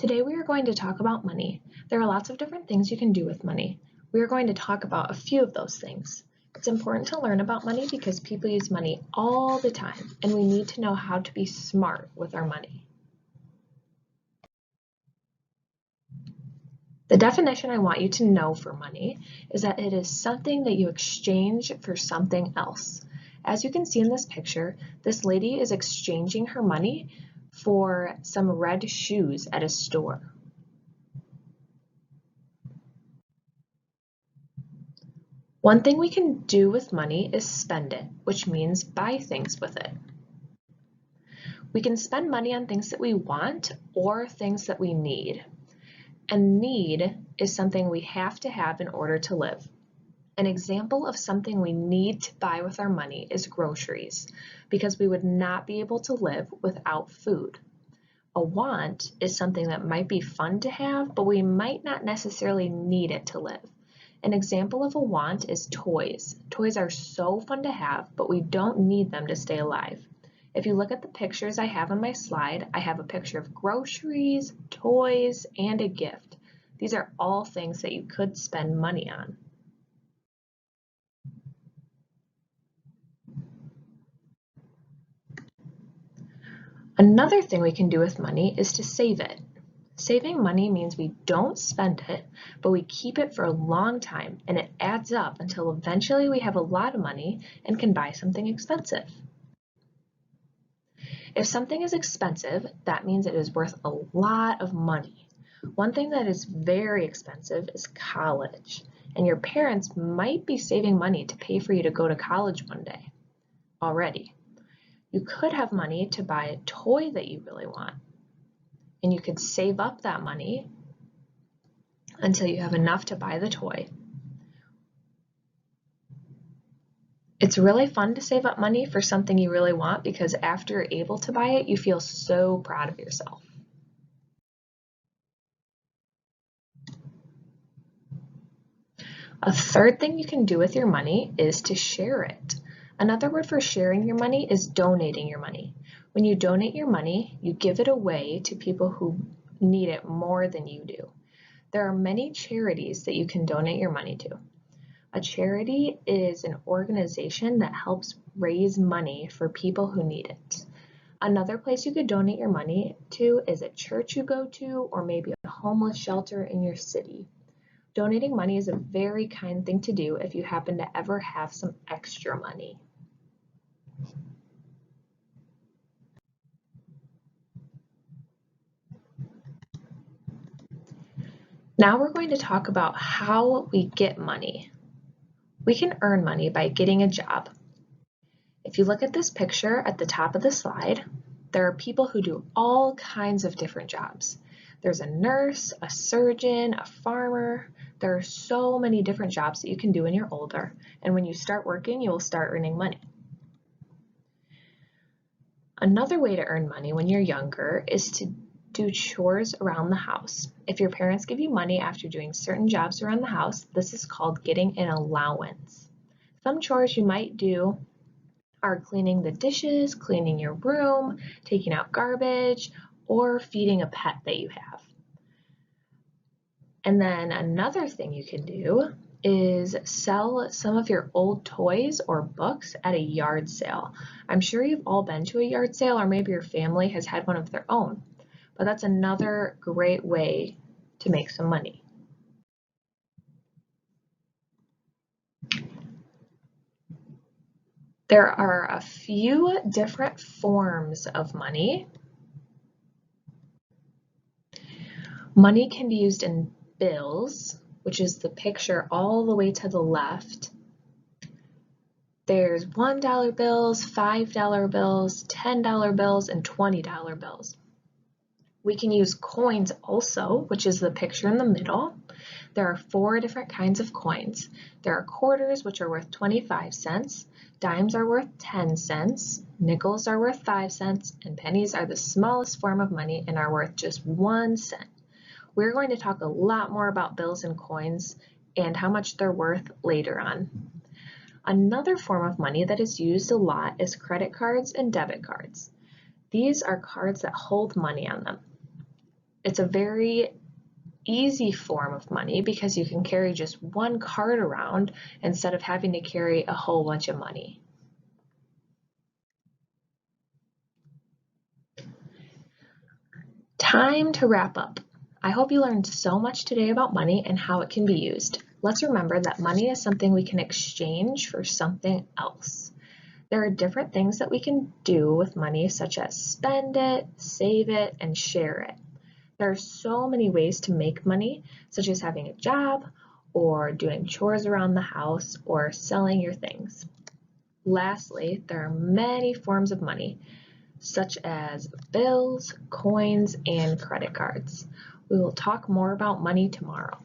Today we are going to talk about money. There are lots of different things you can do with money. We are going to talk about a few of those things. It's important to learn about money because people use money all the time, and we need to know how to be smart with our money. The definition I want you to know for money is that it is something that you exchange for something else. As you can see in this picture, this lady is exchanging her money for some red shoes at a store. One thing we can do with money is spend it, which means buy things with it. We can spend money on things that we want or things that we need. A need is something we have to have in order to live. An example of something we need to buy with our money is groceries, because we would not be able to live without food. A want is something that might be fun to have, but we might not necessarily need it to live. An example of a want is toys. Toys are so fun to have, but we don't need them to stay alive. If you look at the pictures I have on my slide, I have a picture of groceries, toys, and a gift. These are all things that you could spend money on. Another thing we can do with money is to save it. Saving money means we don't spend it, but we keep it for a long time, and it adds up until eventually we have a lot of money and can buy something expensive. If something is expensive, that means it is worth a lot of money. One thing that is very expensive is college, and your parents might be saving money to pay for you to go to college one day already. You could have money to buy a toy that you really want, and you could save up that money until you have enough to buy the toy. It's really fun to save up money for something you really want because after you're able to buy it, you feel so proud of yourself. A third thing you can do with your money is to share it. Another word for sharing your money is donating your money. When you donate your money, you give it away to people who need it more than you do. There are many charities that you can donate your money to. A charity is an organization that helps raise money for people who need it. Another place you could donate your money to is a church you go to or maybe a homeless shelter in your city. Donating money is a very kind thing to do if you happen to ever have some extra money. Now we're going to talk about how we get money. We can earn money by getting a job. If you look at this picture at the top of the slide, there are people who do all kinds of different jobs. There's a nurse, a surgeon, a farmer. There are so many different jobs that you can do when you're older, and when you start working, you will start earning money. Another way to earn money when you're younger is to do chores around the house. If your parents give you money after doing certain jobs around the house, this is called getting an allowance. Some chores you might do are cleaning the dishes, cleaning your room, taking out garbage, or feeding a pet that you have. And then another thing you can do is sell some of your old toys or books at a yard sale. I'm sure you've all been to a yard sale, or maybe your family has had one of their own, but that's another great way to make some money. There are a few different forms of money. Money can be used in bills, which is the picture all the way to the left. There's $1 bills, $5 bills, $10 bills, and $20 bills. We can use coins also, which is the picture in the middle. There are 4 different kinds of coins. There are quarters, which are worth 25 cents, dimes are worth 10 cents, nickels are worth 5 cents, and pennies are the smallest form of money and are worth just 1 cent. We're going to talk a lot more about bills and coins and how much they're worth later on. Another form of money that is used a lot is credit cards and debit cards. These are cards that hold money on them. It's a very easy form of money because you can carry just one card around instead of having to carry a whole bunch of money. Time to wrap up. I hope you learned so much today about money and how it can be used. Let's remember that money is something we can exchange for something else. There are different things that we can do with money, such as spend it, save it, and share it. There are so many ways to make money, such as having a job, or doing chores around the house, or selling your things. Lastly, there are many forms of money, such as bills, coins, and credit cards. We will talk more about money tomorrow.